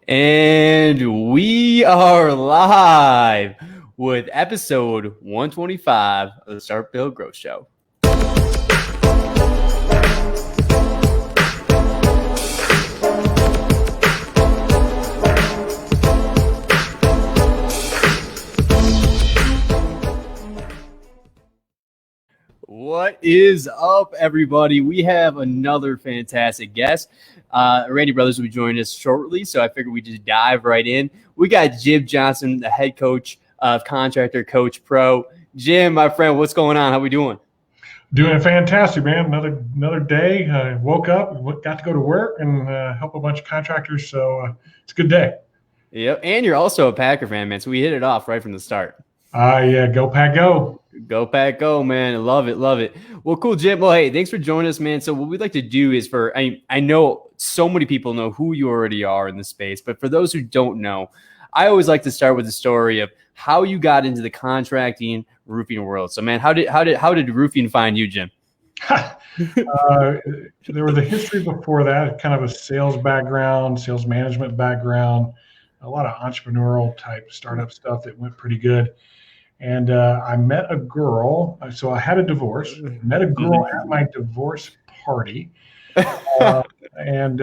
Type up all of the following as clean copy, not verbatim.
And we are live with episode 125 of the Start Build Growth Show. What is up, everybody? We have another fantastic guest. Randy Brothers will be joining us shortly, so I figured we just dive right in. We got Jim Johnson, the head coach of Contractor Coach PRO. Jim, my friend, what's going on? How we doing? Doing fantastic, man. Another day. I woke up, got to go to work and help a bunch of contractors, so it's a good day. Yep, and you're also a Packer fan, man, so we hit it off right from the start. Yeah, go Pack, go. Go Pack, go, man. Love it, love it. Well, cool, Jim. Well, hey, thanks for joining us, man. So what we'd like to do is I know so many people know who you already are in the space, but for those who don't know, I always like to start with the story of how you got into the contracting roofing world. So, man, how did roofing find you, Jim? There was a history before that, kind of a sales background, sales management background, a lot of entrepreneurial type startup stuff that went pretty good. And I met a girl. So I had a divorce, met a girl at my divorce party. And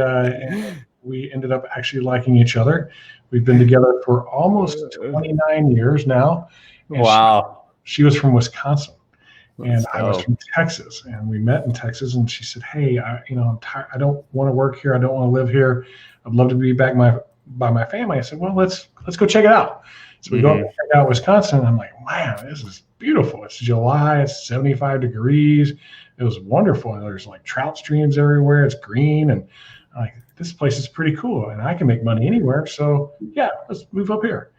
we ended up actually liking each other. We've been together for almost 29 years now. And wow. She was from Wisconsin, and I was from Texas. And we met in Texas, and she said, hey, I'm tired. I don't want to work here. I don't want to live here. I'd love to be back by my family. I said, well, let's go check it out. So we go up and check out Wisconsin, and I'm like, man, this is beautiful. It's July, it's 75 degrees. It was wonderful. And there's like trout streams everywhere. It's green, and I'm like, this place is pretty cool, and I can make money anywhere. So yeah, let's move up here.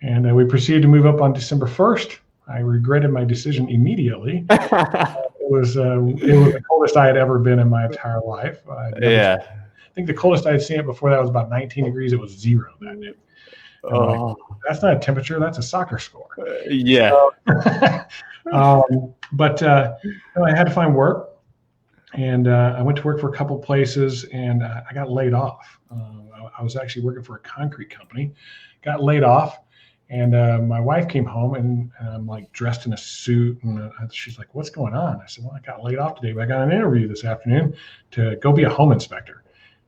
And we proceeded to move up on December 1st. I regretted my decision immediately. It was the coldest I had ever been in my entire life. I think the coldest I had seen it before that was about 19 degrees. It was 0 that day. Like, that's not a temperature. That's a soccer score. Yeah. But I had to find work, and I went to work for a couple places, and I got laid off. I was actually working for a concrete company, got laid off, and my wife came home, and I'm like dressed in a suit, and she's like, "What's going on?" I said, "Well, I got laid off today, but I got an interview this afternoon to go be a home inspector."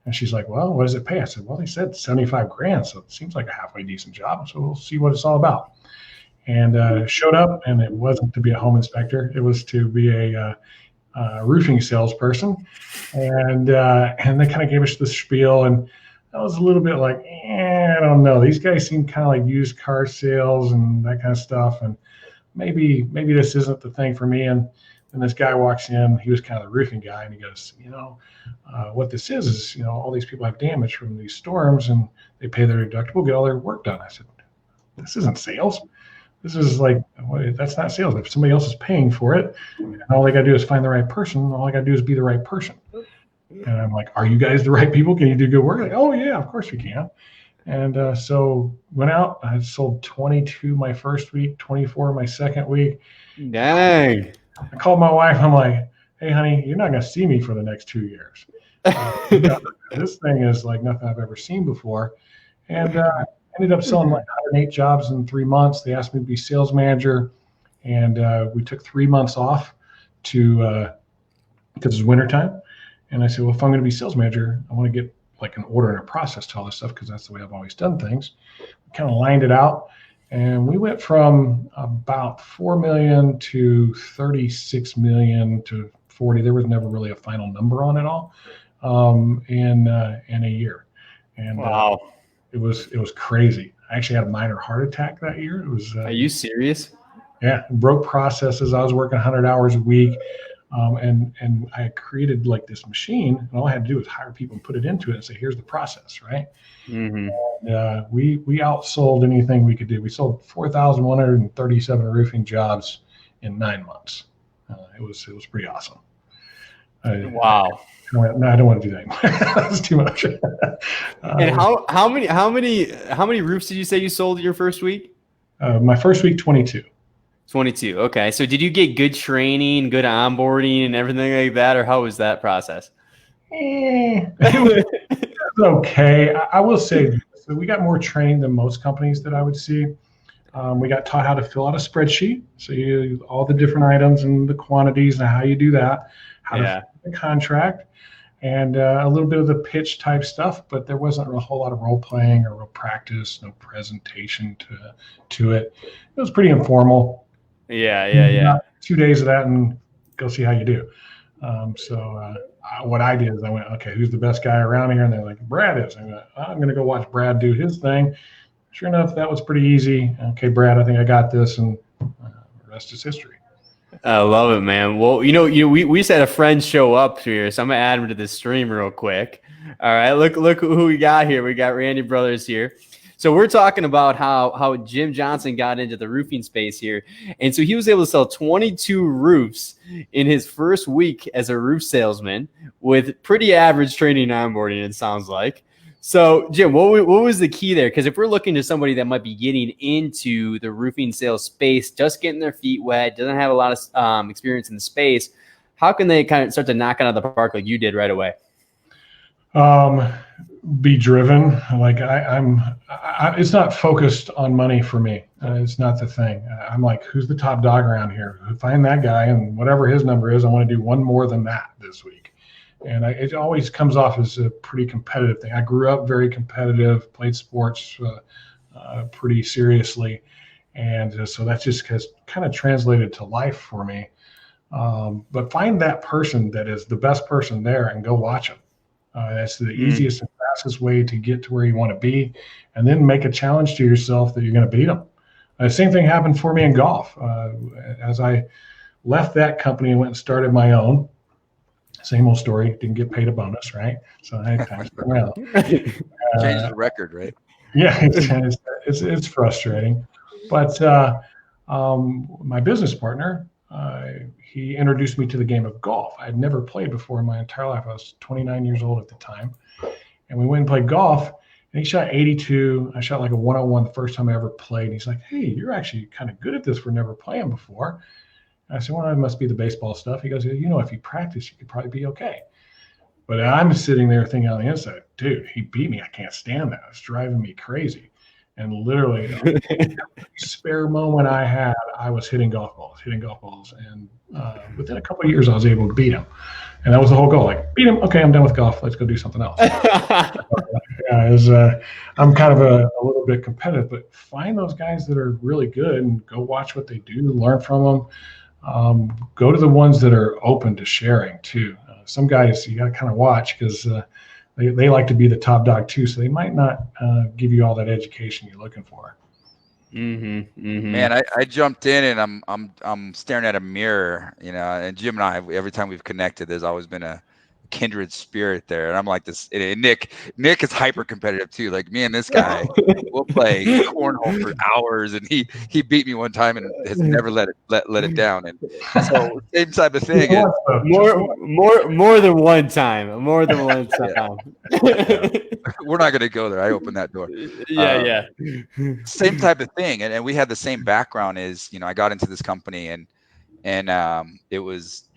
And she's like, well, what does it pay? I said, well, they said 75 grand. So it seems like a halfway decent job. So we'll see what it's all about. And showed up, and it wasn't to be a home inspector. It was to be a roofing salesperson. And they kind of gave us the spiel. And I was a little bit like, I don't know. These guys seem kind of like used car sales and that kind of stuff. And maybe this isn't the thing for me. And this guy walks in. He was kind of the roofing guy, and he goes, what this is, all these people have damage from these storms, and they pay their deductible, get all their work done. I said, this isn't sales. This is like, that's not sales. If somebody else is paying for it, and all they got to do is find the right person, all I got to do is be the right person. And I'm like, are you guys the right people? Can you do good work? Like, oh yeah, of course we can. And so went out. I sold 22 my first week, 24 my second week. Dang. I called my wife. I'm like, hey, honey, you're not going to see me for the next 2 years. This thing is like nothing I've ever seen before. And ended up selling like 108 jobs in 3 months. They asked me to be sales manager, and we took 3 months off because it's wintertime. And I said, well, if I'm going to be sales manager, I want to get like an order and a process to all this stuff, because that's the way I've always done things. We kind of lined it out. And we went from about 4 million to 36 million to 40. There was never really a final number on it all in a year. And wow, it was crazy. I actually had a minor heart attack that year. It was. Are you serious? Yeah, broke processes. I was working 100 hours a week. And I created like this machine, and all I had to do was hire people and put it into it and say, here's the process, right? Mm-hmm. And, we outsold anything we could do. We sold 4,137 roofing jobs in 9 months. It was pretty awesome. Wow. No, I don't want to do that anymore. That's too much. And how many roofs did you say you sold your first week? My first week, 22. 22. Okay. So did you get good training, good onboarding and everything like that? Or how was that process? It was okay. I will say this. So we got more training than most companies that I would see. We got taught how to fill out a spreadsheet. So all the different items and the quantities and how you do that, how to fill the contract, and a little bit of the pitch type stuff. But there wasn't a whole lot of role playing or real practice, no presentation to it. It was pretty informal. Yeah. 2 days of that and go see how you do. What I did is I went, okay, who's the best guy around here? And they're like, Brad is. I'm going to go watch Brad do his thing. Sure enough, that was pretty easy. Okay, Brad, I think I got this, and the rest is history. I love it, man. Well, we just had a friend show up here, so I'm gonna add him to the stream real quick. All right, look who we got here. We got Randy Brothers here. So we're talking about how Jim Johnson got into the roofing space here, and so he was able to sell 22 roofs in his first week as a roof salesman with pretty average training and onboarding. It sounds like. So, Jim, what was the key there? Because if we're looking to somebody that might be getting into the roofing sales space, just getting their feet wet, doesn't have a lot of experience in the space, how can they kind of start to knock it out of the park like you did right away? Be driven. Like it's not focused on money for me. It's not the thing. I'm like, who's the top dog around here? Find that guy, and whatever his number is, I want to do one more than that this week. And it always comes off as a pretty competitive thing. I grew up very competitive, played sports pretty seriously. And so that just has kind of translated to life for me. But find that person that is the best person there and go watch them. That's the easiest and fastest way to get to where you want to be. And then make a challenge to yourself that you're going to beat them. The same thing happened for me in golf. As I left that company and went and started my own, same old story. Didn't get paid a bonus, right? So I passed it around. Changed the record, right? Yeah, it's frustrating. But my business partner, he introduced me to the game of golf. I had never played before in my entire life. I was 29 years old at the time, and we went and played golf. And he shot 82. I shot like a 101 the first time I ever played. And he's like, "Hey, you're actually kind of good at this for never playing before." I said, well, it must be the baseball stuff. He goes, if you practice, you could probably be okay. But I'm sitting there thinking on the inside, dude, he beat me. I can't stand that. It's driving me crazy. And literally, every spare moment I had, I was hitting golf balls. And within a couple of years, I was able to beat him. And that was the whole goal. Like, beat him. Okay, I'm done with golf. Let's go do something else. I'm kind of a little bit competitive, but find those guys that are really good and go watch what they do, learn from them. Go to the ones that are open to sharing too. Some guys you got to kind of watch because they like to be the top dog too, so they might not give you all that education you're looking for. Man, I jumped in and I'm staring at a mirror, and Jim and I, every time we've connected, there's always been a kindred spirit there, and I'm like this. And Nick is hyper competitive too. Like me and this guy will play cornhole for hours, and he beat me one time and has never let it down. And so same type of thing. More than one time. We're not gonna go there. I opened that door. Yeah. Same type of thing, and we had the same background. Is I got into this company and it was.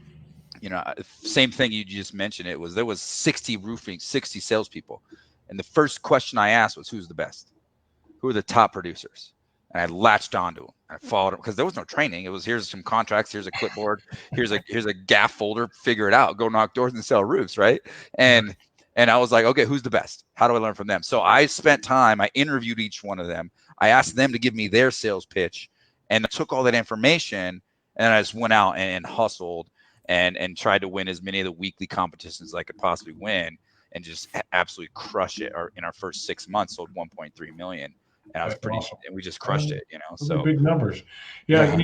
Same thing you just mentioned. There was 60 salespeople. And the first question I asked was, who's the best? Who are the top producers? And I latched onto them. I followed them because there was no training. It was, here's some contracts, here's a clipboard, here's a gaff folder, figure it out, go knock doors and sell roofs, right? And I was like, okay, who's the best? How do I learn from them? So I spent time, I interviewed each one of them. I asked them to give me their sales pitch, and I took all that information and I just went out and hustled and tried to win as many of the weekly competitions as I could possibly win, and just absolutely crush it. In our first 6 months, sold 1.3 million, and I was pretty, awesome. And we just crushed it. So big numbers. Yeah.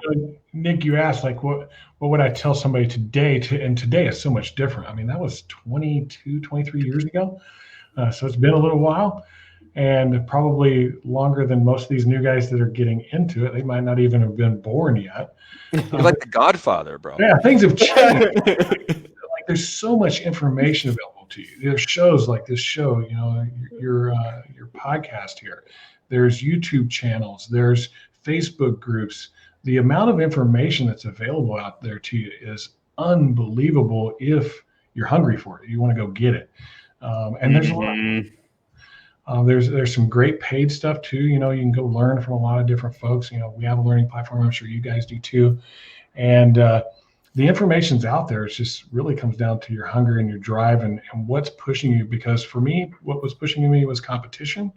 Nick, you asked like, what would I tell somebody today? And today is so much different. I mean, that was 22, 23 years ago. So it's been a little while, and probably longer than most of these new guys that are getting into it. They might not even have been born yet. You're like the Godfather, bro. Yeah, things have changed. Like there's so much information available to you. There's shows like this show, your podcast here. There's YouTube channels. There's Facebook groups. The amount of information that's available out there to you is unbelievable if you're hungry for it. You want to go get it. And there's a lot. There's some great paid stuff too. You can go learn from a lot of different folks. We have a learning platform. I'm sure you guys do too. And the information's out there. It just really comes down to your hunger and your drive and what's pushing you. Because for me, what was pushing me was competition.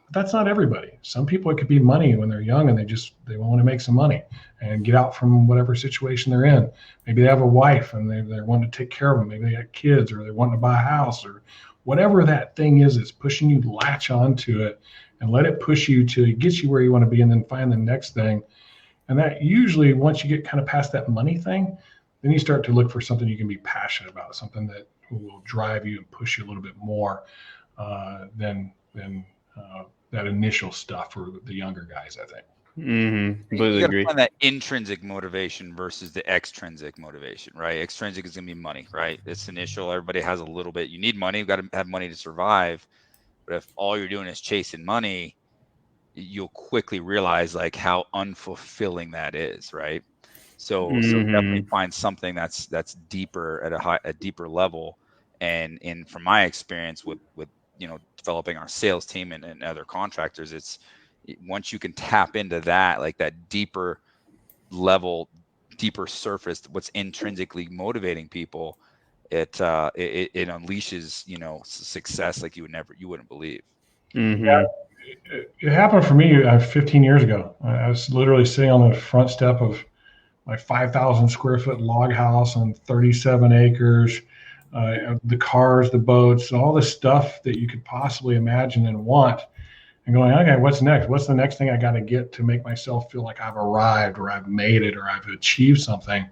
But that's not everybody. Some people, it could be money when they're young and they want to make some money and get out from whatever situation they're in. Maybe they have a wife and they're wanting to take care of them. Maybe they got kids, or they want to buy a house, or whatever that thing is that's pushing you to latch onto it and let it push you till it gets you where you want to be, and then find the next thing. And that usually, once you get kind of past that money thing, then you start to look for something you can be passionate about, something that will drive you and push you a little bit more than that initial stuff for the younger guys, I think. Completely you agree. Find that intrinsic motivation versus the extrinsic motivation, right? Extrinsic is going to be money, right? It's initial. Everybody has a little bit. You need money. You've got to have money to survive. But if all you're doing is chasing money, you'll quickly realize like how unfulfilling that is, right? So definitely find something that's deeper at a deeper level. And from my experience with developing our sales team and other contractors, it's once you can tap into that, like that deeper level, deeper surface, what's intrinsically motivating people, it unleashes success like you wouldn't believe. Yeah, it happened for me 15 years ago. I was literally sitting on the front step of my 5,000 square foot log house on 37 acres, the cars, the boats, all the stuff that you could possibly imagine and want, and going, okay, what's next? What's the next thing I got to get to make myself feel like I've arrived, or I've made it, or I've achieved something?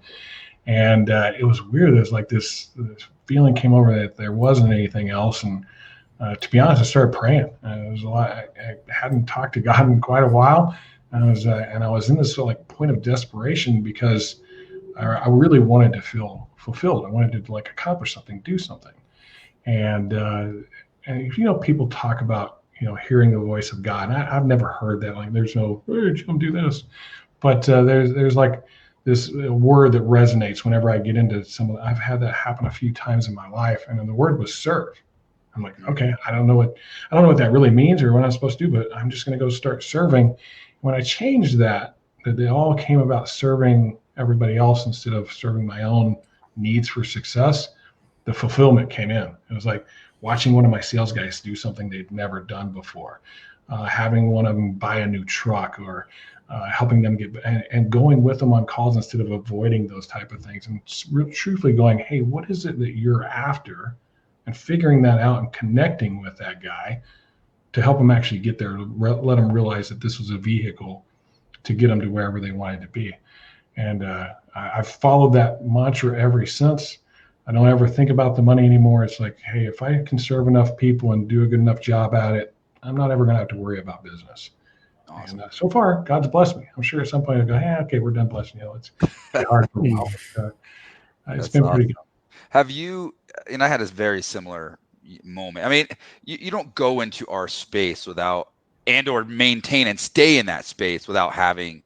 And it was weird. There's like this feeling came over that there wasn't anything else. And to be honest, I started praying. It was a lot. I hadn't talked to God in quite a while. I was in this sort of like point of desperation, because I really wanted to feel fulfilled. I wanted to like accomplish something, do something. And people talk about hearing the voice of God. I've never heard that. Like, there's no, hey, Jim, do this. But there's like this word that resonates whenever I get into I've had that happen a few times in my life, and then the word was serve. I'm like, okay, I don't know what that really means or what I'm supposed to do, but I'm just going to go start serving. When I changed that they all came about serving everybody else instead of serving my own needs for success, the fulfillment came in. It was like watching one of my sales guys do something they'd never done before, having one of them buy a new truck, or helping them get and going with them on calls instead of avoiding those type of things, and truthfully going, hey, what is it that you're after, and figuring that out and connecting with that guy to help them actually get there, let them realize that this was a vehicle to get them to wherever they wanted to be. And I've followed that mantra ever since. I don't ever think about the money anymore. It's like, hey, if I can serve enough people and do a good enough job at it, I'm not ever going to have to worry about business. Awesome. And so far, God's blessed me. I'm sure at some point I'll go, hey, okay, we're done blessing you. It's hard for a while, but it's been awesome. Pretty good. Have you, and I had a very similar moment. I mean, you don't go into our space without, or maintain and stay in that space without having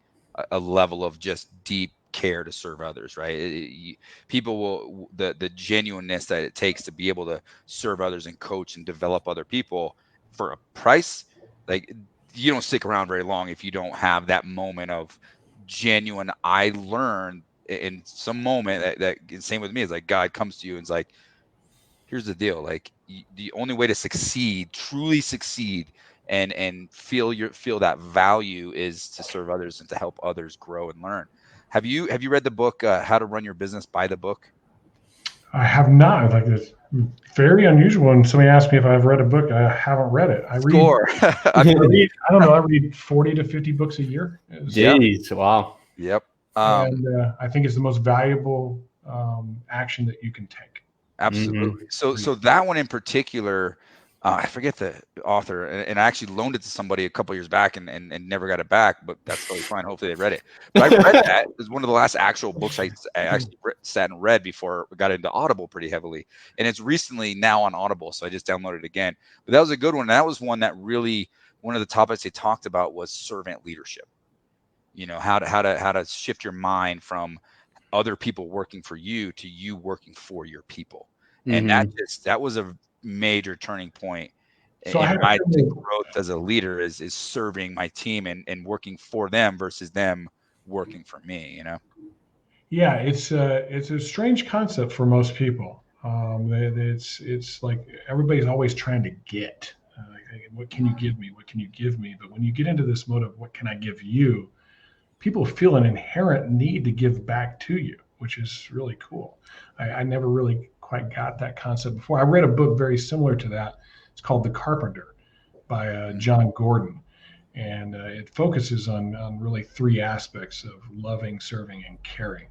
a level of just deep care to serve others, right? People will, the genuineness that it takes to be able to serve others and coach and develop other people for a price, like, you don't stick around very long if you don't have that moment of genuine, I learned in some moment that same with me, is like God comes to you and is like, here's the deal. Like, the only way to succeed, truly succeed, and feel that value is to serve others and to help others grow and learn. Have you read the book, How to Run Your Business by the Book? I have not. Like, it's very unusual when somebody asks me if I've read a book. I haven't read it. I read 40 to 50 books a year. Jeez, wow. Yep. And I think it's the most valuable action that you can take. Absolutely. So that one in particular, I forget the author, and I actually loaned it to somebody a couple years back and never got it back, but that's totally fine. Hopefully they read it. But I read that. It was one of the last actual books I actually sat and read before I got into Audible pretty heavily. And it's recently now on Audible, so I just downloaded it again. But that was a good one. And that was one that really, one of the topics they talked about was servant leadership. How to shift your mind from other people working for you to you working for your people. And that was a major turning point So I in had my to growth as a leader is serving my team and working for them versus them working for me, you know? Yeah, it's a strange concept for most people. It's like everybody's always trying to get. Like, what can you give me? What can you give me? But when you get into this mode of what can I give you, people feel an inherent need to give back to you, which is really cool. I never really quite got that concept before. I read a book very similar to that. It's called The Carpenter by John Gordon. And it focuses on really three aspects of loving, serving, and caring.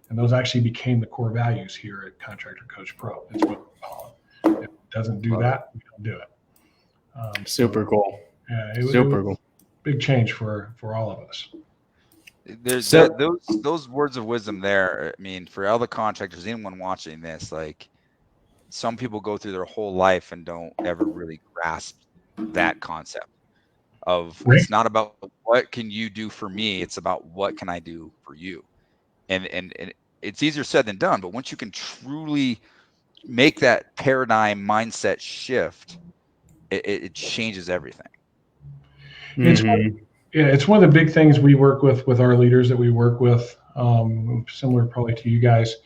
And those actually became the core values here at Contractor Coach Pro. It's what we call it. If it doesn't do that, we don't do it. Super cool. Yeah, it was cool. a big change for all of us. There's those words of wisdom there. I mean, for all the contractors, anyone watching this, like some people go through their whole life and don't ever really grasp that concept of it's not about what can you do for me, it's about what can I do for you. And it's easier said than done, but once you can truly make that paradigm mindset shift, it changes everything. It's one of the big things we work with our leaders that we work with, similar probably to you guys,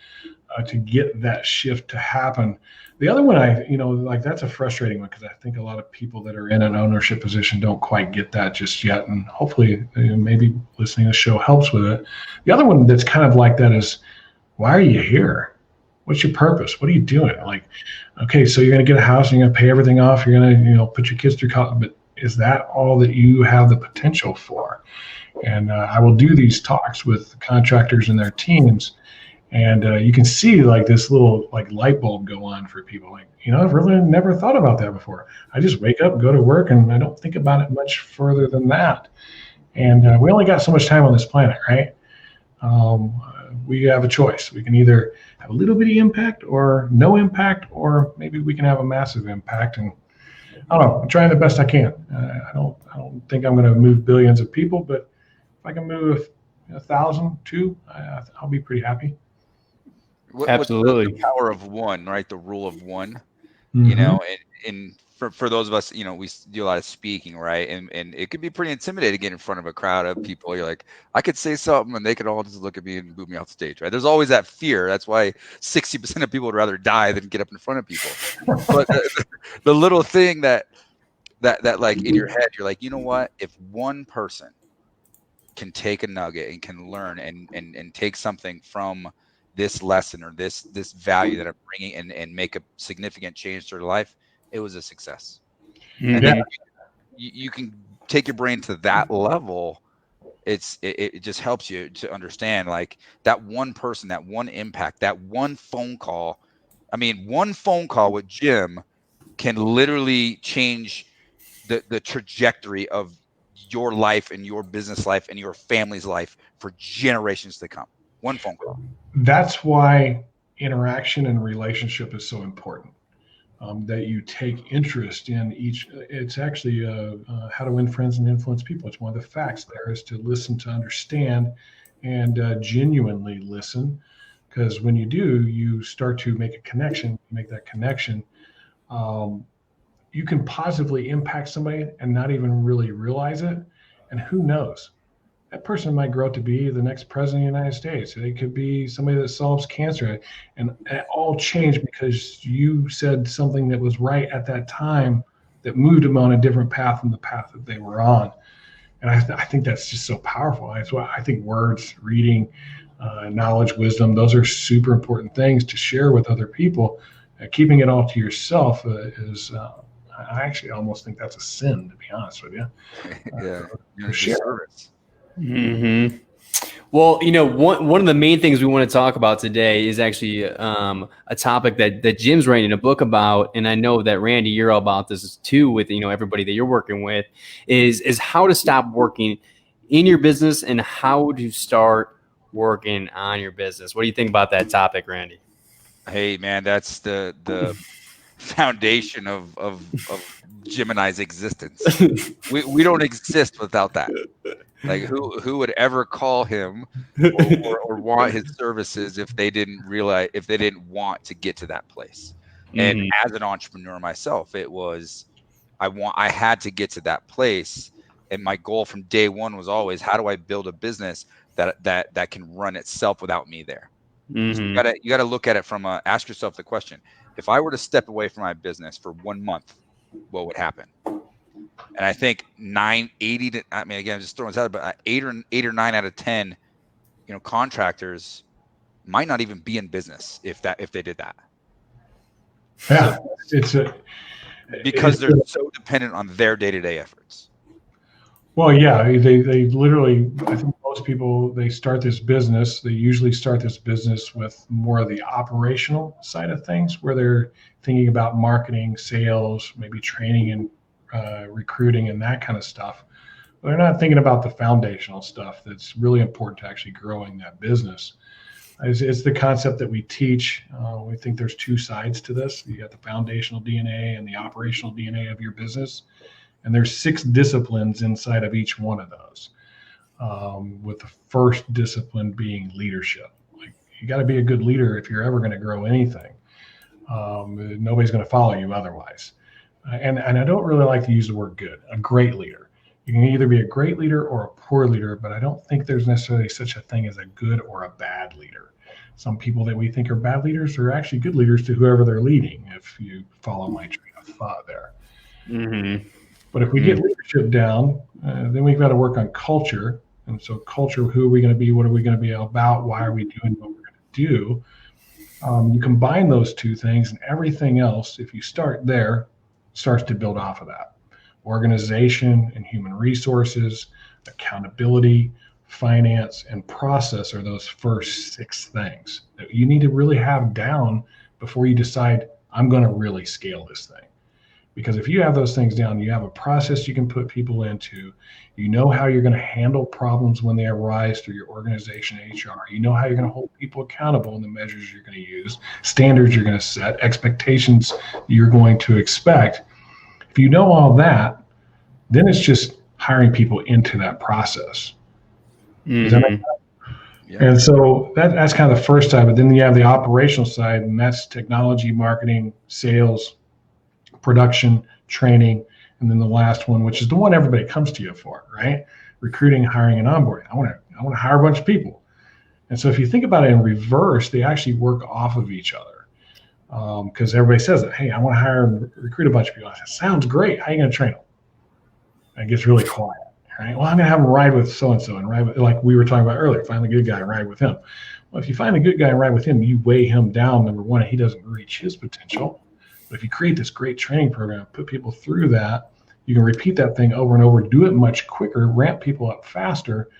to get that shift to happen. The other one, like that's a frustrating one because I think a lot of people that are in an ownership position don't quite get that just yet. And hopefully maybe listening to the show helps with it. The other one that's kind of like that is, why are you here? What's your purpose? What are you doing? Like, okay, so you're going to get a house and you're going to pay everything off. You're going to, put your kids through college, but is that all that you have the potential for? And I will do these talks with contractors and their teams. And you can see like this little like light bulb go on for people. Like, I've really never thought about that before. I just wake up, go to work, and I don't think about it much further than that. And we only got so much time on this planet, right? We have a choice. We can either have a little bitty impact or no impact, or maybe we can have a massive impact. And I don't know. I'm trying the best I can. I don't think I'm going to move billions of people, but if I can move 1,000, 2, I'll be pretty happy. Absolutely. What's the power of one, right? The rule of one, Mm-hmm. and for those of us, we do a lot of speaking, right? And it could be pretty intimidating to get in front of a crowd of people. You're like, I could say something and they could all just look at me and boot me off the stage, right? There's always that fear. That's why 60% of people would rather die than get up in front of people. But the little thing that like in your head, you're like, you know what? If one person can take a nugget and can learn and take something from this lesson or this value that I'm bringing and make a significant change to their life, it was a success. And then you can take your brain to that level. It just helps you to understand like that one person, that one impact, that one phone call. I mean, one phone call with Jim can literally change the trajectory of your life and your business life and your family's life for generations to come. One phone call. That's why interaction and relationship is so important. That you take interest in each. It's actually how to win friends and influence people. It's one of the facts there is to listen, to understand, and genuinely listen. Because when you do, you start to make a connection. Make that connection. You can positively impact somebody and not even really realize it. And who knows? That person might grow to be the next president of the United States. They could be somebody that solves cancer. And it all changed because you said something that was right at that time that moved them on a different path than the path that they were on. And I think that's just so powerful. That's why I think words, reading, knowledge, wisdom, those are super important things to share with other people. Keeping it all to yourself is I actually almost think that's a sin, to be honest with you. For sure. Mm-hmm. Well, one of the main things we want to talk about today is actually a topic that Jim's writing a book about, and I know that Randy, you're all about this too with everybody that you're working with, is how to stop working in your business and how to start working on your business. What do you think about that topic, Randy? Hey man, that's the foundation of Jim and I's existence. We don't exist without that. Like who would ever call him or want his services if they didn't want to get to that place? And as an entrepreneur myself, it was I had to get to that place. And my goal from day one was always, how do I build a business that can run itself without me there? So you gotta look at it from ask yourself the question: if I were to step away from my business for 1 month, what would happen? And I think 80 to, I mean, again, I'm just throwing this out, but 8 or 9 out of 10, contractors might not even be in business if they did that. Yeah, so, because they're so dependent on their day-to-day efforts. Well, yeah, they literally, I think most people, they start this business, they usually start this business with more of the operational side of things, where they're thinking about marketing, sales, maybe training and recruiting and that kind of stuff. But they're not thinking about the foundational stuff that's really important to actually growing that business. It's the concept that we teach. We think there's two sides to this. You got the foundational DNA and the operational DNA of your business. And there's 6 disciplines inside of each one of those, with the first discipline being leadership. Like, you got to be a good leader if you're ever going to grow anything. Nobody's going to follow you otherwise. And I don't really like to use the word good. A great leader. You can either be a great leader or a poor leader, but I don't think there's necessarily such a thing as a good or a bad leader. Some people that we think are bad leaders are actually good leaders to whoever they're leading, if you follow my train of thought there. But if we get leadership down, then we've got to work on culture. And so culture, who are we going to be? What are we going to be about? Why are we doing what we're going to do? You combine those two things, and everything else, if you start there, starts to build off of that. Organization and human resources, accountability, finance, and process are those first 6 things that you need to really have down before you decide, I'm going to really scale this thing. Because if you have those things down, you have a process you can put people into, you know how you're going to handle problems when they arise through your organization, HR, you know how you're going to hold people accountable in the measures you're going to use, standards you're going to set, expectations you're going to expect. If you know all that, then it's just hiring people into that process. Does that make sense? Yeah. And so that's kind of the first side, but then you have the operational side, and that's technology, marketing, sales, production, training, and then the last one, which is the one everybody comes to you for, right? Recruiting, hiring, and onboarding. I want to hire a bunch of people. And so if you think about it in reverse, they actually work off of each other, because everybody says that, hey, I want to hire and recruit a bunch of people. I said, sounds great. How are you going to train them? And it gets really quiet, right? Well, I'm going to have them ride with so-and-so and ride with, like we were talking about earlier, find the good guy and ride with him. Well, if you find the good guy and ride with him, you weigh him down. Number one, he doesn't reach his potential. But if you create this great training program, put people through that, you can repeat that thing over and over, do it much quicker, ramp people up faster,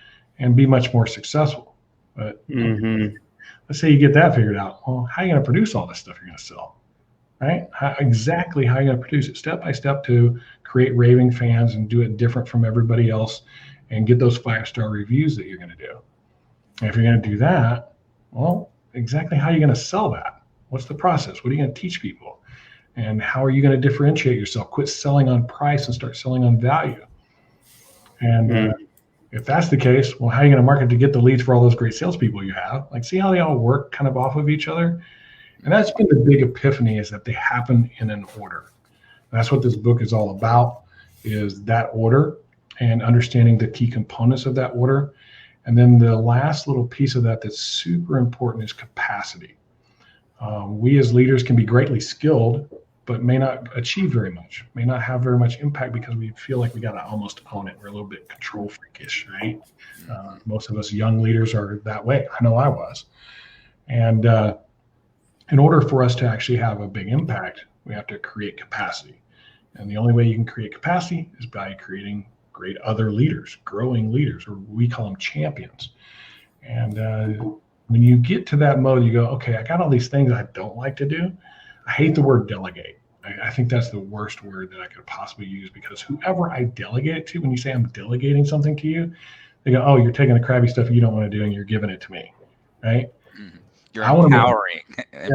and be much more successful. But let's say you get that figured out. Well, how are you going to produce all this stuff you're going to sell? Right? Exactly how are you going to produce it? Step by step to create raving fans and do it different from everybody else and get those 5-star reviews that you're going to do. And if you're going to do that, well, exactly how are you going to sell that? What's the process? What are you going to teach people? And how are you going to differentiate yourself? Quit selling on price and start selling on value. And if that's the case, well, how are you going to market to get the leads for all those great salespeople you have? Like, see how they all work kind of off of each other? And that's been the big epiphany, is that they happen in an order. And that's what this book is all about, is that order and understanding the key components of that order. And then the last little piece of that that's super important is capacity. We as leaders can be greatly skilled, but may not achieve very much, may not have very much impact because we feel like we got to almost own it. We're a little bit control freakish, right? Most of us young leaders are that way. I know I was. And in order for us to actually have a big impact, we have to create capacity. And the only way you can create capacity is by creating great other leaders, growing leaders, or we call them champions. And when you get to that mode, you go, okay, I got all these things I don't like to do. I hate the word delegate. I think that's the worst word that I could possibly use, because whoever I delegate it to, when you say I'm delegating something to you, they go, oh, you're taking the crappy stuff you don't want to do and you're giving it to me, right? You're empowering.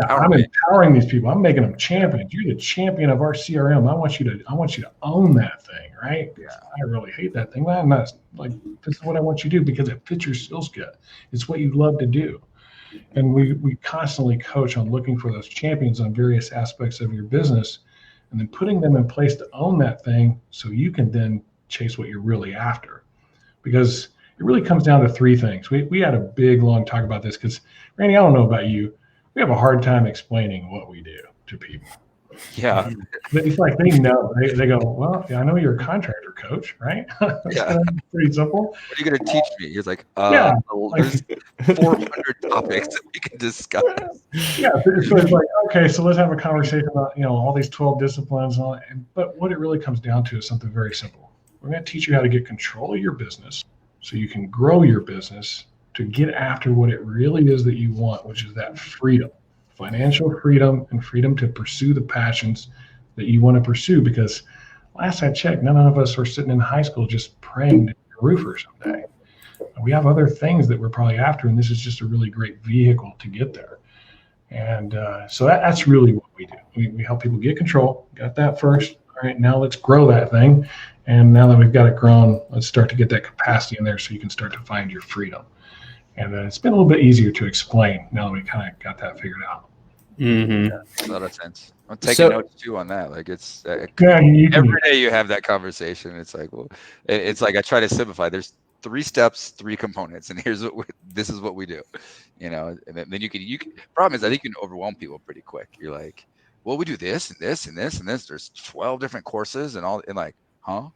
I'm empowering these people. I'm making them champions. You're the champion of our CRM. I want you to own that thing, right? Yeah. I really hate that thing. I'm not, like, this is what I want you to do because it fits your skill set. It's what you love to do. And we constantly coach on looking for those champions on various aspects of your business. and then putting them in place to own that thing so you can then chase what you're really after. Because it really comes down to three things. We had a big, long talk about this because, Randy, I don't know about you. We have a hard time explaining what we do to people. Yeah. It's like they know. They go, well, I know you're a contractor coach, right? Yeah. Pretty simple. What are you going to teach me? He's like, Yeah. there's 400 topics that we can discuss. Yeah. So it's like, okay, so let's have a conversation about, all these 12 disciplines. And all that. But what it really comes down to is something very simple. We're going to teach you how to get control of your business so you can grow your business to get after what it really is that you want, which is that freedom. Financial freedom and freedom to pursue the passions that you want to pursue. Because last I checked, none of us were sitting in high school just praying to be a roofer someday. We have other things that we're probably after, and this is just a really great vehicle to get there. And so that's really what we do. We help people get control. Got that first. All right, now let's grow that thing. And now that we've got it grown, let's start to get that capacity in there so you can start to find your freedom. And it's been a little bit easier to explain now that we kind of got that figured out. Mm-hmm. Yeah, a lot of sense. I'm taking notes too on that. Like it's every day you have that conversation. It's like, well, it's like I try to simplify. There's 3 steps, 3 components, and this is what we do. And then you can. Problem is, I think you can overwhelm people pretty quick. You're like, well, we do this and this and this and this. There's 12 different courses and all, and like, huh?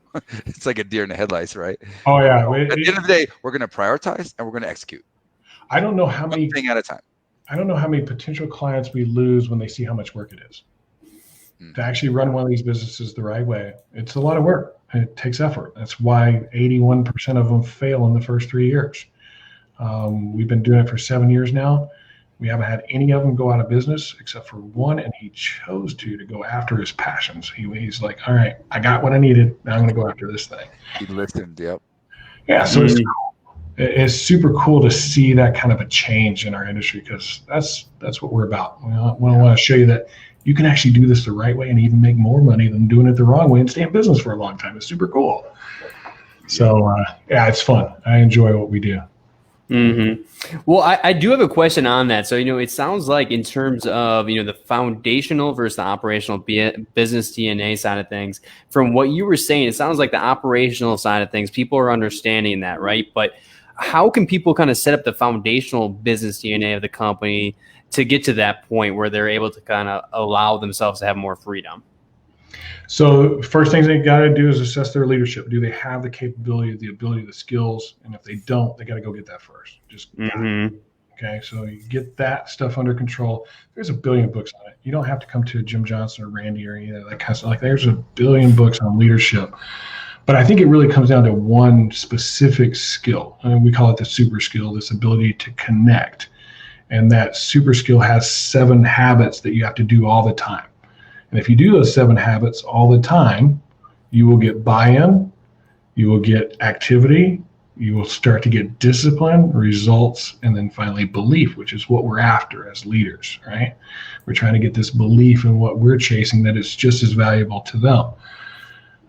It's like a deer in the headlights, right? Oh yeah. At the end of the day, we're going to prioritize and we're going to execute. I don't know how One many thing at a time. I don't know how many potential clients we lose when they see how much work it is. To actually run one of these businesses the right way, it's a lot of work. It takes effort. That's why 81% of them fail in the first 3 years. We've been doing it for 7 years now. We haven't had any of them go out of business except for one, and he chose to go after his passions. He's like, all right, I got what I needed. Now I'm going to go after this thing. He listened. Yep. Yeah. So it's super cool to see that kind of a change in our industry, because that's what we're about. We want to show you that you can actually do this the right way and even make more money than doing it the wrong way and stay in business for a long time. It's super cool. So it's fun. I enjoy what we do. Mm-hmm. Well, I do have a question on that. So, it sounds like in terms of, the foundational versus the operational business DNA side of things, from what you were saying, it sounds like the operational side of things, people are understanding that, right? But how can people kind of set up the foundational business DNA of the company to get to that point where they're able to kind of allow themselves to have more freedom? So first things they got to do is assess their leadership. Do they have the capability, the ability, the skills? And if they don't, they got to go get that first. Okay. So you get that stuff under control. There's a billion books on it. You don't have to come to Jim Johnson or Randy or any of that kind of stuff. Like there's a billion books on leadership. But I think it really comes down to one specific skill. And we call it the super skill, this ability to connect. And that super skill has 7 habits that you have to do all the time. And if you do those 7 habits all the time, you will get buy-in, you will get activity, you will start to get discipline, results, and then finally belief, which is what we're after as leaders, right? We're trying to get this belief in what we're chasing, that it's just as valuable to them.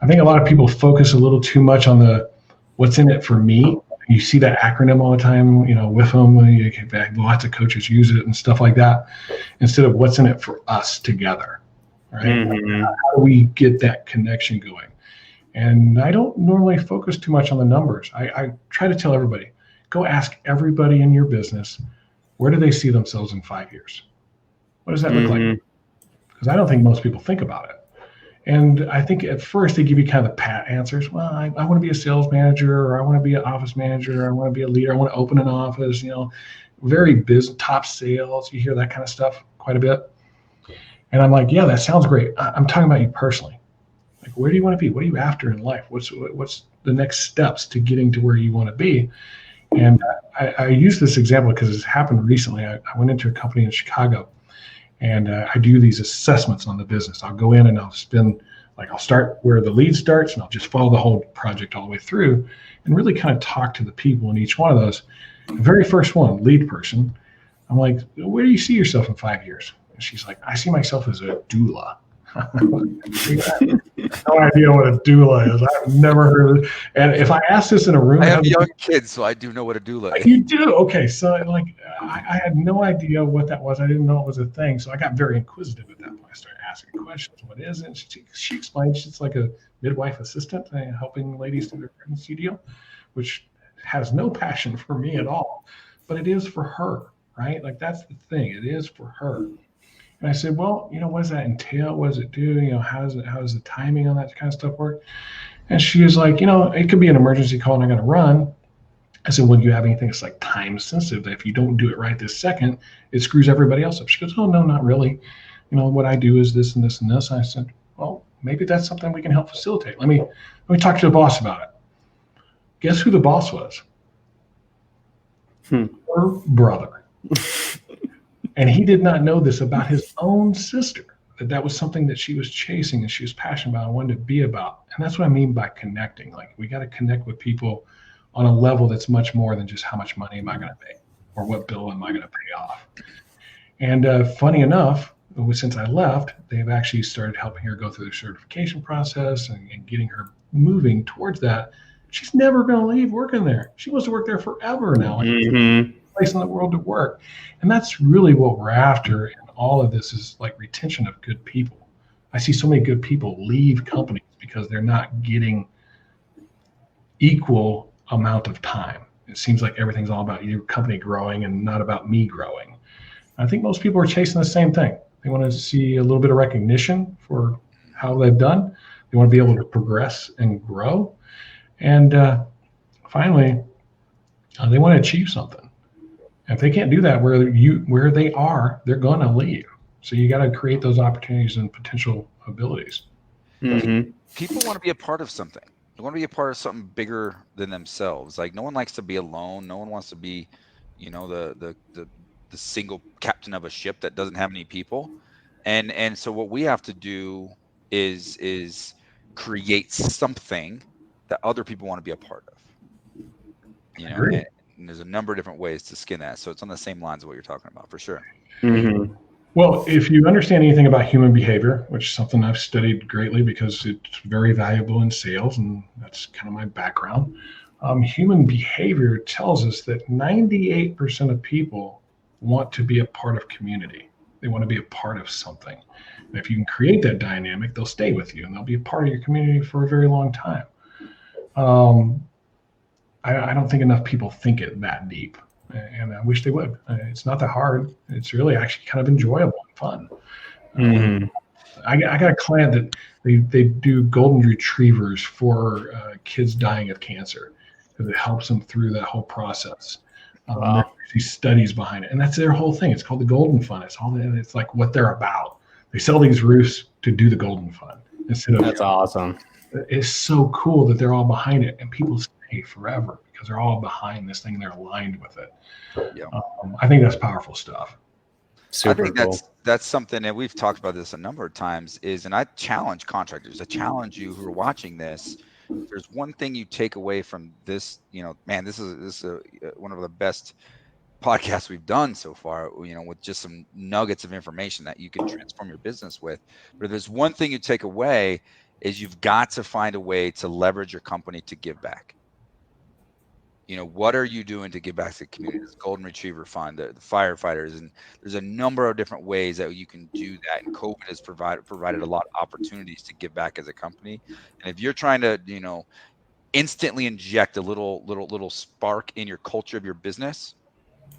I think a lot of people focus a little too much on the what's in it for me. You see that acronym all the time, with them. Lots of coaches use it and stuff like that, instead of what's in it for us together, right? Mm-hmm. How do we get that connection going? And I don't normally focus too much on the numbers. I try to tell everybody, go ask everybody in your business, where do they see themselves in 5 years? What does that look like? Because I don't think most people think about it. And I think at first they give you kind of the pat answers. Well, I want to be a sales manager, or I want to be an office manager, or I want to be a leader, I want to open an office, very top sales. You hear that kind of stuff quite a bit. And I'm like, yeah, that sounds great. I'm talking about you personally. Like, where do you want to be? What are you after in life? What's the next steps to getting to where you want to be? And I use this example because it's happened recently. I went into a company in Chicago, and I do these assessments on the business. I'll go in and I'll start where the lead starts, and I'll just follow the whole project all the way through and really kind of talk to the people in each one of those. The very first one, lead person, I'm like, where do you see yourself in 5 years? And she's like, I see myself as a doula. No idea what a doula is. I've never heard of it. And if I ask this in a room, I have young kids, so I do know what a doula is. You do? Okay. So I had no idea what that was. I didn't know it was a thing. So I got very inquisitive at that point. I started asking questions. What is it? She explained she's like a midwife assistant helping ladies through their pregnancy deal, which has no passion for me at all, but it is for her, right? Like that's the thing. It is for her. And I said, well, what does that entail? What does it do? How does the timing on that kind of stuff work? And she was like, it could be an emergency call and I got to run. I said, well, do you have anything that's like time sensitive that if you don't do it right this second, it screws everybody else up? She goes, oh, no, not really. What I do is this and this and this. And I said, well, maybe that's something we can help facilitate. Let me talk to the boss about it. Guess who the boss was? Her brother. And he did not know this about his own sister, that was something that she was chasing and she was passionate about and wanted to be about. And that's what I mean by connecting. Like we got to connect with people on a level that's much more than just how much money am I going to pay or what bill am I going to pay off. And funny enough, since I left, they've actually started helping her go through the certification process and getting her moving towards that. She's never going to leave working there. She wants to work there forever now. Like, place in the world to work. And that's really what we're after. And all of this is like retention of good people. I see so many good people leave companies because they're not getting equal amount of time. It seems like everything's all about your company growing and not about me growing. I think most people are chasing the same thing. They want to see a little bit of recognition for how they've done. They want to be able to progress and grow. And finally, they want to achieve something. And if they can't do that where they are, they're going to leave. So you got to create those opportunities and potential abilities. Mm-hmm. People want to be a part of something. They want to be a part of something bigger than themselves. Like no one likes to be alone. No one wants to be, the single captain of a ship that doesn't have any people. And so what we have to do is create something that other people want to be a part of. And there's a number of different ways to skin that. So it's on the same lines of what you're talking about, for sure. Mm-hmm. Well, if you understand anything about human behavior, which is something I've studied greatly because it's very valuable in sales, and that's kind of my background, human behavior tells us that 98% of people want to be a part of community. They want to be a part of something. And if you can create that dynamic, they'll stay with you and they'll be a part of your community for a very long time. I don't think enough people think it that deep, and I wish they would. It's not that hard. It's really actually kind of enjoyable and fun. Mm-hmm. I got a client that they do golden retrievers for kids dying of cancer because it helps them through that whole process. Wow. There's these studies behind it, and that's their whole thing. It's called the Golden Fund. It's like what they're about. They sell these roofs to do the Golden Fund instead of. That's awesome. It's so cool that they're all behind it, and people stay forever because they're all behind this thing. They're aligned with it. Yeah. I think that's powerful stuff. Super I think cool. that's something that we've talked about this a number of times and I challenge contractors. I challenge you who are watching this. If there's one thing you take away from this, man, this is one of the best podcasts we've done so far, with just some nuggets of information that you can transform your business with. But if there's one thing you take away is you've got to find a way to leverage your company to give back. What are you doing to give back to the community? This Golden Retriever Fund, the firefighters, and there's a number of different ways that you can do that. And COVID has provided a lot of opportunities to give back as a company. And if you're trying to, instantly inject a little spark in your culture of your business,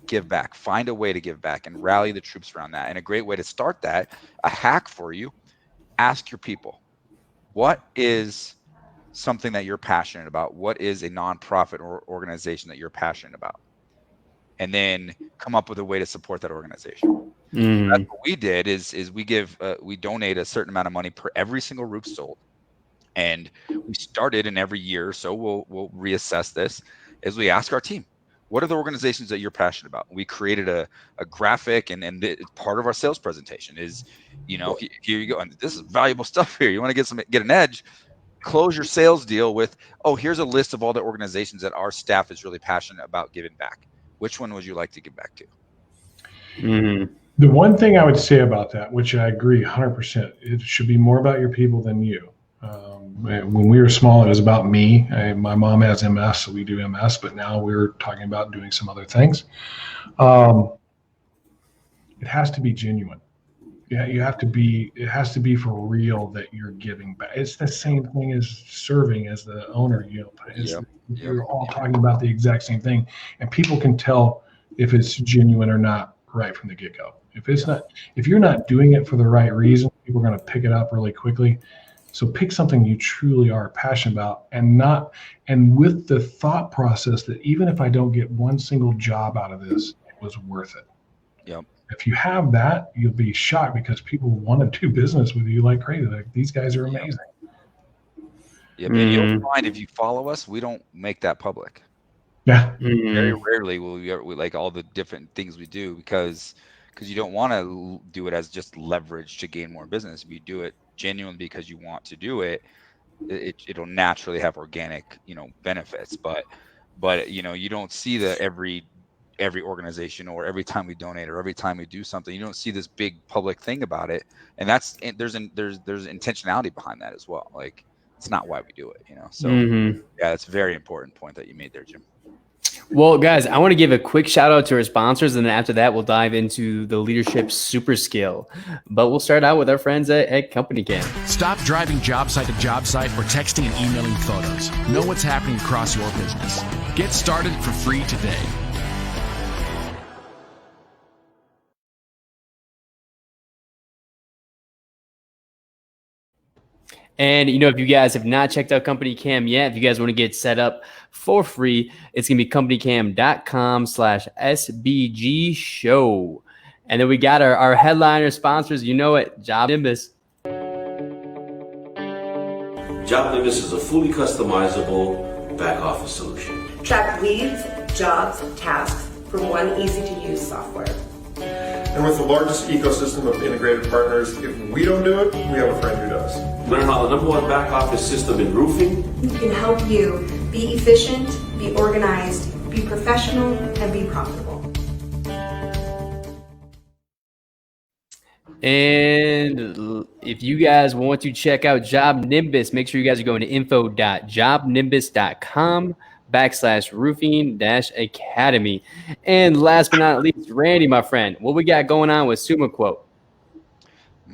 give back. Find a way to give back and rally the troops around that. And a great way to start that, a hack for you, ask your people, what is something that you're passionate about? What is a nonprofit or organization that you're passionate about? And then come up with a way to support that organization. Mm-hmm. That's what we did is we donate a certain amount of money per every single roof sold. And we started in every year or so, we'll reassess this as we ask our team, what are the organizations that you're passionate about? We created a graphic and part of our sales presentation is, here you go. And this is valuable stuff here. You want to get an edge, close your sales deal with, here's a list of all the organizations that our staff is really passionate about giving back. Which one would you like to give back to? Mm-hmm. The one thing I would say about that, which I agree 100%, it should be more about your people than you. When we were small, it was about me. My mom has MS, so we do MS, but now we're talking about doing some other things. It has to be genuine. Yeah, it has to be for real that you're giving back. It's the same thing as serving as the owner. You're all talking about the exact same thing, and people can tell if it's genuine or not right from the get-go. If you're not doing it for the right reason, people are going to pick it up really quickly. So pick something you truly are passionate about, and with the thought process that even if I don't get one single job out of this, it was worth it. Yep. If you have that, you'll be shocked because people want to do business with you like crazy. Like, these guys are amazing. Yeah, and you'll find if you follow us, we don't make that public. Yeah. Very rarely will we like all the different things we do because you don't want to do it as just leverage to gain more business. If you do it genuinely because you want to do it, it'll naturally have organic, benefits. But you don't see the every organization or every time we donate or every time we do something, you don't see this big public thing about it. And there's intentionality behind that as well. Like, it's not why we do it, So yeah, it's a very important point that you made there, Jim. Well, guys, I want to give a quick shout out to our sponsors, and then after that, we'll dive into the leadership super skill. But we'll start out with our friends at Company Cam. Stop driving job site to job site or texting and emailing photos. Know what's happening across your business. Get started for free today. And, if you guys have not checked out Company Cam yet, if you guys want to get set up for free, it's going to be companycam.com/SBG show. And then we got our headliner sponsors. You know it, Job Nimbus. Job Nimbus is a fully customizable back office solution. Track leads, jobs, tasks from one easy-to-use software. And with the largest ecosystem of integrated partners, if we don't do it, we have a friend who does. Learn how the #1 back office system in roofing can help you be efficient, be organized, be professional, and be profitable. And if you guys want to check out Job Nimbus, make sure you guys are going to info.jobnimbus.com/roofing-academy. And last but not least, Randy, my friend, what we got going on with Sumo Quote?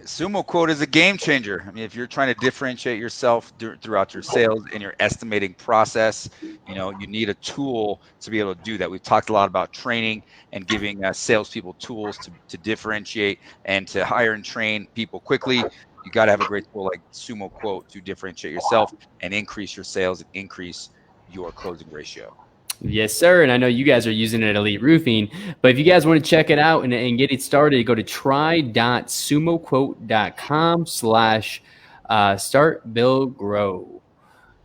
Sumo Quote is a game changer. I mean, if you're trying to differentiate yourself throughout your sales and your estimating process, you need a tool to be able to do that. We've talked a lot about training and giving salespeople tools to differentiate and to hire and train people quickly. You got to have a great tool like Sumo Quote to differentiate yourself and increase your sales and increase your closing ratio. Yes, sir. And I know you guys are using it at Elite Roofing, but if you guys want to check it out and get it started, go to try.sumoquote.com/start, build, grow.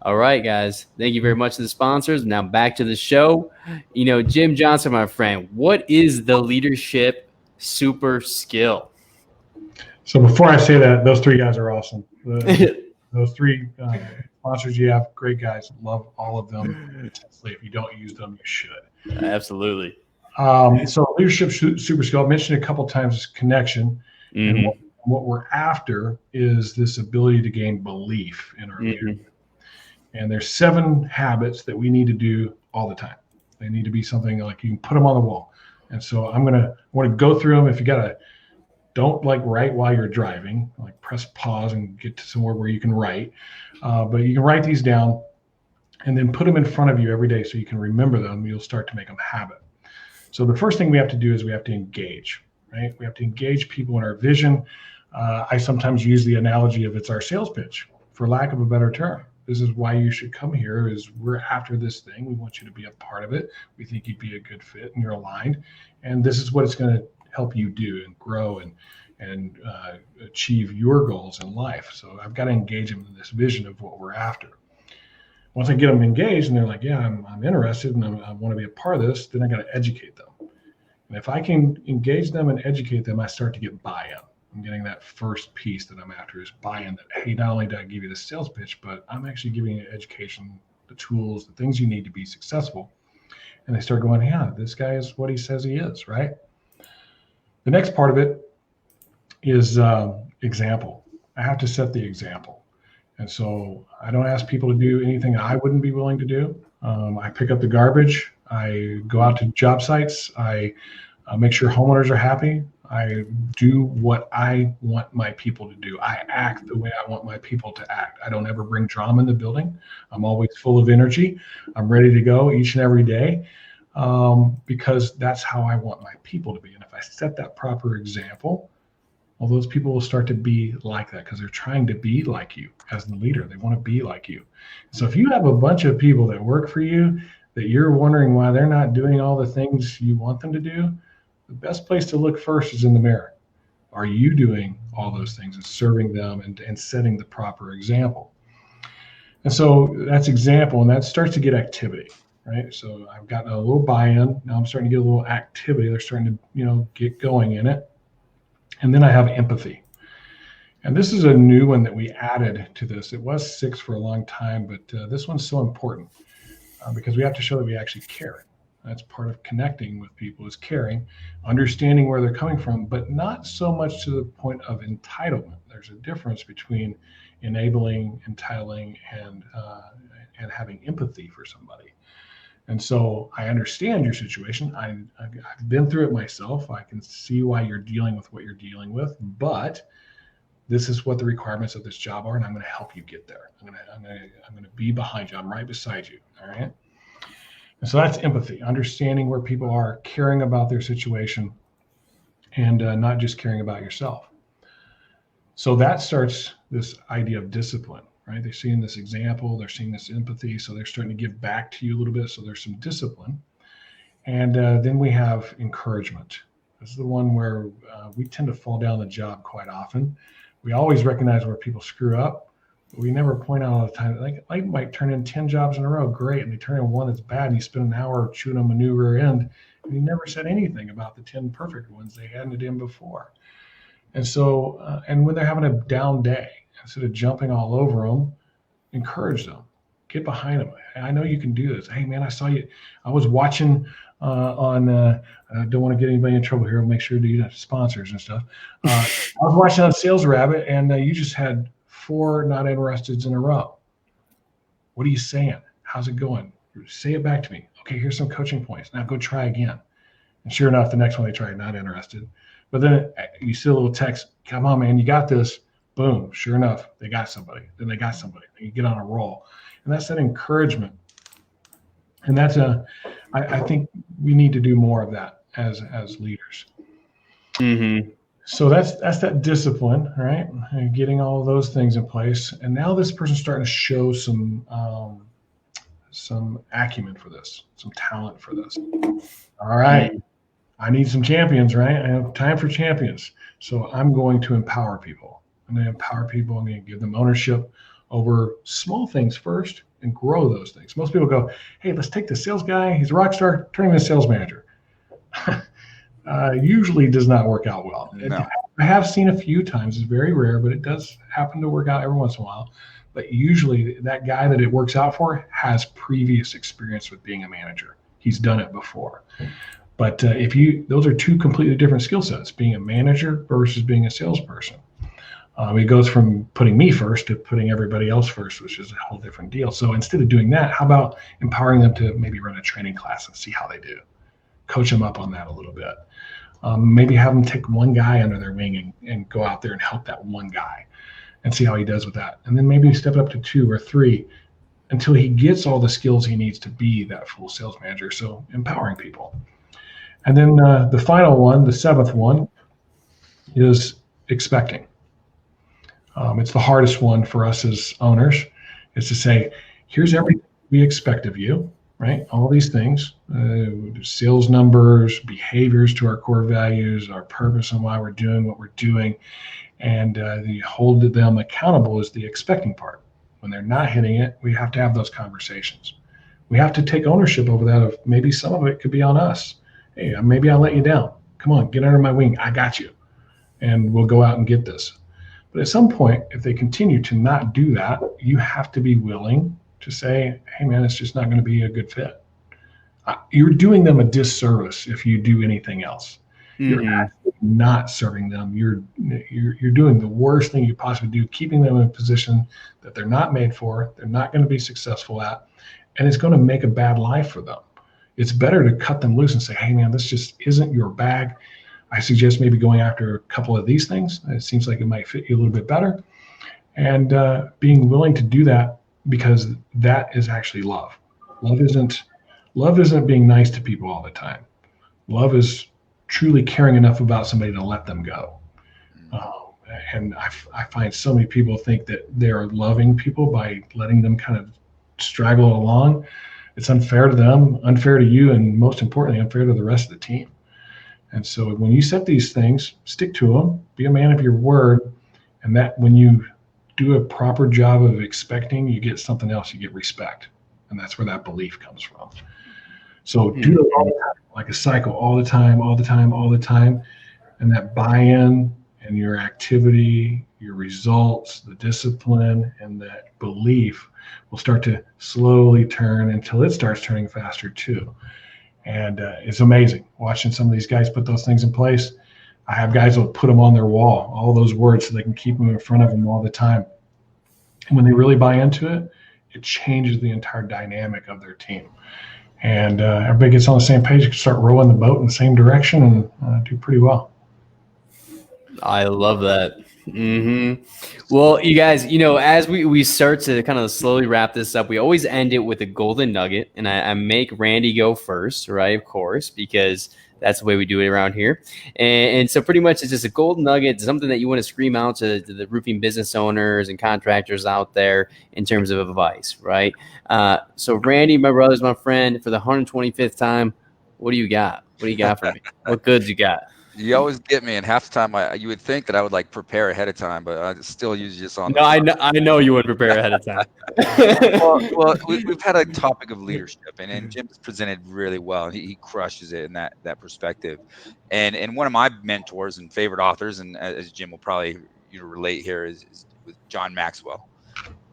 All right, guys. Thank you very much to the sponsors. Now back to the show. Jim Johnson, my friend, what is the leadership super skill? So before I say that, those three guys are awesome. Those three sponsors you have, great guys. Love all of them intensely. If you don't use them, you should. Absolutely. So leadership super skill, I mentioned a couple times, is connection. And what we're after is this ability to gain belief in our leadership. And there's 7 habits that we need to do all the time. They need to be something like you can put them on the wall. And so I want to go through them. If you don't write while you're driving, press pause and get to somewhere where you can write. But you can write these down and then put them in front of you every day so you can remember them. You'll start to make them habit. So the first thing we have to do is we have to engage, right? We have to engage people in our vision. I sometimes use the analogy of it's our sales pitch, for lack of a better term. This is why you should come here, is we're after this thing. We want you to be a part of it. We think you'd be a good fit and you're aligned. And this is what it's going to help you do and grow and achieve your goals in life. So I've got to engage them in this vision of what we're after. Once I get them engaged and they're like, yeah, I'm interested and I want to be a part of this, then I got to educate them. And if I can engage them and educate them, I start to get buy-in. I'm getting that first piece that I'm after, is buy-in, that, hey, not only do I give you the sales pitch, but I'm actually giving you education, the tools, the things you need to be successful. And they start going, yeah, this guy is what he says he is, right? The next part of it is example. I have to set the example. And so I don't ask people to do anything I wouldn't be willing to do. I pick up the garbage. I go out to job sites. I make sure homeowners are happy. I do what I want my people to do. I act the way I want my people to act. I don't ever bring drama in the building. I'm always full of energy. I'm ready to go each and every day, because that's how I want my people to be. And if I set that proper example, well, those people will start to be like that, because they're trying to be like you as the leader. They want to be like you. So if you have a bunch of people that work for you that you're wondering why they're not doing all the things you want them to do, the best place to look first is in the mirror. Are you doing all those things and serving them and setting the proper example? And so that's example, and that starts to get activity, right? So I've gotten a little buy-in. Now I'm starting to get a little activity. They're starting to, get going in it. And then I have empathy. And this is a new one that we added to this. It was 6 for a long time, but this one's so important because we have to show that we actually care. That's part of connecting with people, is caring, understanding where they're coming from, but not so much to the point of entitlement. There's a difference between enabling, entitling, and having empathy for somebody. And so I understand your situation. I've been through it myself. I can see why you're dealing with what you're dealing with, but this is what the requirements of this job are, and I'm going to help you get there. I'm going to be behind you. I'm right beside you. All right. And so that's empathy, understanding where people are, caring about their situation, and not just caring about yourself. So that starts this idea of discipline, right? They're seeing this example, they're seeing this empathy, so they're starting to give back to you a little bit. So there's some discipline. And then we have encouragement. This is the one where we tend to fall down the job quite often. We always recognize where people screw up. We never point out all the time. Like might turn in 10 jobs in a row, great, and they turn in one that's bad, and you spend an hour chewing on maneuver end, and you never said anything about the 10 perfect ones they hadn't in before. And so, and when they're having a down day, instead of jumping all over them, encourage them, get behind them. I know you can do this. Hey man, I saw you. I was watching on. I don't want to get anybody in trouble here. I'll make sure to use sponsors and stuff. I was watching on Sales Rabbit, and you just had 4 not interested in a row. What are you saying? How's it going? Say it back to me. Okay, here's some coaching points. Now go try again. And sure enough, the next one they tried, not interested. But then you see a little text, come on, man, you got this. Boom, sure enough, they got somebody. Then they got somebody. Then you get on a roll. And that's that encouragement. And that's I think we need to do more of that as leaders. Mm-hmm. So that's that discipline, right? And getting all of those things in place. And now this person's starting to show some acumen for this, some talent for this. All right. I need some champions, right? I have time for champions. So I'm going to empower people. I'm going to empower people. I'm going to give them ownership over small things first and grow those things. Most people go, hey, let's take the sales guy. He's a rock star. Turn him into a sales manager. Usually does not work out well. No. I have seen a few times. It's very rare, but it does happen to work out every once in a while. But usually that guy that it works out for has previous experience with being a manager. He's done it before. But those are 2 completely different skill sets, being a manager versus being a salesperson. It goes from putting me first to putting everybody else first, which is a whole different deal. So instead of doing that, how about empowering them to maybe run a training class and see how they do? Coach them up on that a little bit. Maybe have them take one guy under their wing and go out there and help that one guy and see how he does with that. And then maybe step it up to 2 or 3 until he gets all the skills he needs to be that full sales manager. So empowering people. And then the final one, the 7th one, is expecting. It's the hardest one for us as owners, is to say, here's everything we expect of you, right? All these things, sales numbers, behaviors to our core values, our purpose and why we're doing what we're doing. And you hold them accountable is the expecting part. When they're not hitting it, we have to have those conversations. We have to take ownership over that. Of maybe some of it could be on us. Hey, maybe I let you down. Come on, get under my wing. I got you. And we'll go out and get this. But at some point, if they continue to not do that, you have to be willing to say, hey, man, it's just not going to be a good fit. You're doing them a disservice if you do anything else. You're actually not serving them. You're doing the worst thing you possibly do, keeping them in a position that they're not made for, they're not going to be successful at, and it's going to make a bad life for them. It's better to cut them loose and say, hey, man, this just isn't your bag. I suggest maybe going after a couple of these things. It seems like it might fit you a little bit better. And being willing to do that, because that is actually love. Love isn't being nice to people all the time. Love is truly caring enough about somebody to let them go. And I find so many people think that they're loving people by letting them kind of straggle along. It's unfair to them, unfair to you, and most importantly, unfair to the rest of the team. And so when you set these things, stick to them, be a man of your word, and that when you do a proper job of expecting, you get something else, you get respect. And that's where that belief comes from. So do it all the time, like a cycle, all the time, all the time, all the time. And that buy-in and your activity, your results, the discipline, and that belief will start to slowly turn until it starts turning faster too. And it's amazing watching some of these guys put those things in place. I have guys who will put them on their wall, all those words, so they can keep them in front of them all the time. And when they really buy into it, it changes the entire dynamic of their team. And everybody gets on the same page, can start rowing the boat in the same direction and do pretty well. I love that. Well, you guys, as we start to kind of slowly wrap this up, we always end it with a golden nugget, and I make Randy go first, right? Of course, because that's the way we do it around here. And so pretty much it's just a golden nugget, something that you want to scream out to the roofing business owners and contractors out there in terms of advice, right? So Randy, my brother's my friend, for the 125th time, what do you got? What do you got for me? What goods you got? You always get me, and half the time you would think that I would prepare ahead of time, but I still use just on. No, I know you would prepare ahead of time. well, we've had a topic of leadership, and Jim's presented really well. He crushes it in that perspective. And one of my mentors and favorite authors, and as Jim will probably relate here, is with John Maxwell.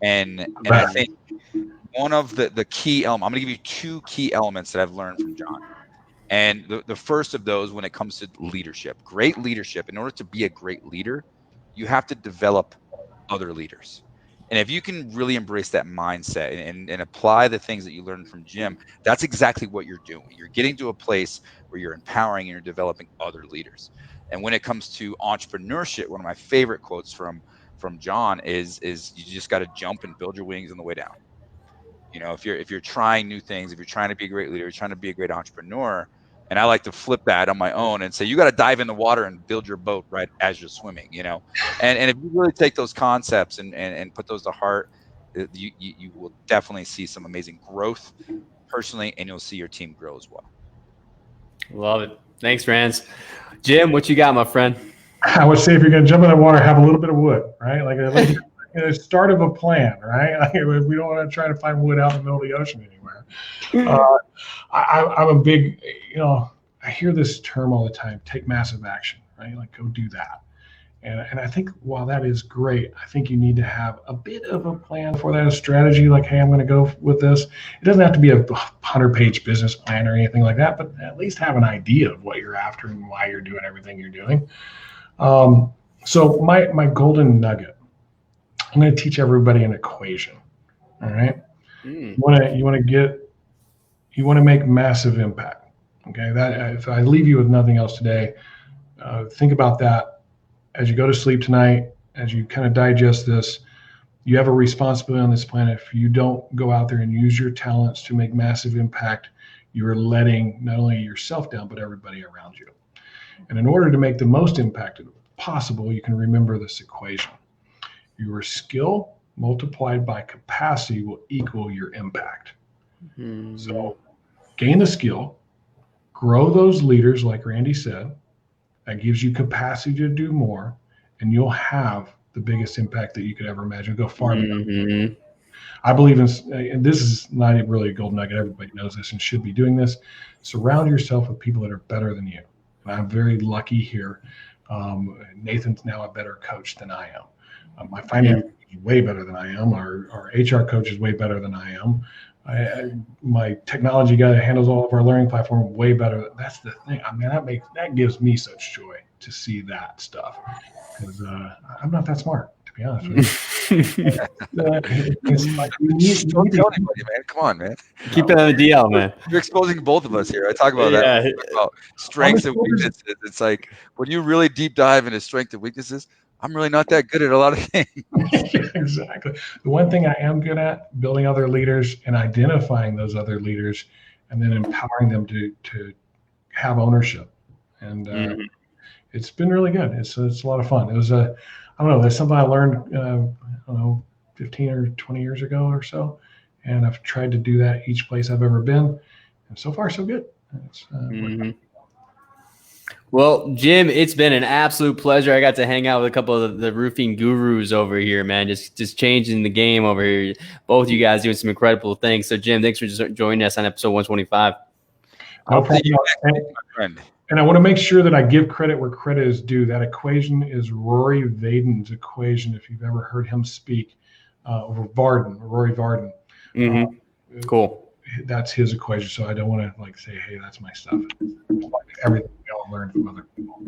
And I think one of the key elements, I'm going to give you two key elements that I've learned from John. And the first of those, when it comes to leadership, great leadership, in order to be a great leader, you have to develop other leaders. And if you can really embrace that mindset and apply the things that you learned from Jim, that's exactly what you're doing. You're getting to a place where you're empowering and you're developing other leaders. And when it comes to entrepreneurship, one of my favorite quotes from John is you just got to jump and build your wings on the way down. If you're trying new things, if you're trying to be a great leader, you're trying to be a great entrepreneur. And I like to flip that on my own and say, you got to dive in the water and build your boat right as you're swimming, And if you really take those concepts and put those to heart, you will definitely see some amazing growth personally, and you'll see your team grow as well. Love it. Thanks, Rance. Jim, what you got, my friend? I would say if you're going to jump in the water, have a little bit of wood, right? Like the start of a plan, right? Like we don't want to try to find wood out in the middle of the ocean anywhere. I'm a big, I hear this term all the time, take massive action, right? Like go do that. And I think while that is great, I think you need to have a bit of a plan for that, a strategy, like, hey, I'm going to go with this. It doesn't have to be a 100-page business plan or anything like that, but at least have an idea of what you're after and why you're doing everything you're doing. So my golden nugget, I'm going to teach everybody an equation. All right. You want to make massive impact. Okay. That if I leave you with nothing else today, think about that as you go to sleep tonight, as you kind of digest this. You have a responsibility on this planet. If you don't go out there and use your talents to make massive impact, you're letting not only yourself down, but everybody around you. And in order to make the most impact possible, you can remember this equation. Your skill multiplied by capacity will equal your impact. So gain the skill, grow those leaders, like Randy said. That gives you capacity to do more, and you'll have the biggest impact that you could ever imagine. Go far beyond. I believe in, and this is not really a golden nugget. Everybody knows this and should be doing this. Surround yourself with people that are better than you. And I'm very lucky here. Nathan's now a better coach than I am. My finance is way better than I am. Our HR coach is way better than I am. My technology guy that handles all of our learning platform way better. That's the thing. I mean, that gives me such joy to see that stuff, because I'm not that smart, to be honest with It's like Don't tell anybody, man. Come on, man. Keep it on the DL, man. You're exposing both of us here. I talk about that. Yeah. About strengths and weaknesses. It's like when you really deep dive into strengths and weaknesses, I'm really not that good at a lot of things. Exactly. The one thing I am good at, building other leaders and identifying those other leaders and then empowering them to have ownership. And it's been really good. It's a lot of fun. It was I don't know, there's something I learned, I don't know, 15 or 20 years ago or so. And I've tried to do that each place I've ever been. And so far, so good. It's, Well, Jim, it's been an absolute pleasure. I got to hang out with a couple of the roofing gurus over here, man. Just changing the game over here. Both of you guys doing some incredible things. So, Jim, thanks for just joining us on episode 125. No problem. My friend. And I want to make sure that I give credit where credit is due. That equation is Rory Vaden's equation. If you've ever heard him speak over Rory Varden. Cool. That's his equation. So I don't want to like say, hey, that's my stuff. Everything we all learn from other people.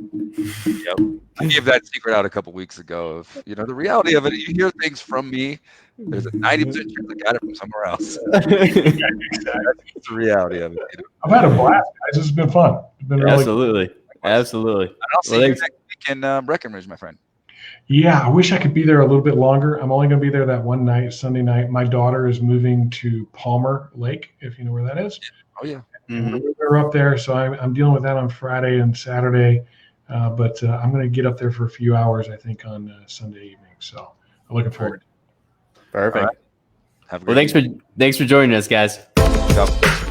Yep. I gave that secret out a couple weeks ago. Of the reality of it, you hear things from me. There's a 90% chance I got it from somewhere else. That's the reality of it. I've had a blast, guys. This has been fun. It's been really Absolutely. And I'll see you next week in Breckenridge, my friend. Yeah, I wish I could be there a little bit longer. I'm only going to be there that one night, Sunday night. My daughter is moving to Palmer Lake, if you know where that is. Oh, yeah. We're up there, so I'm dealing with that on Friday and Saturday. But I'm going to get up there for a few hours, I think, on Sunday evening. So I'm looking forward. Perfect. Right. Have a great Well, thanks for joining us, guys. Yep.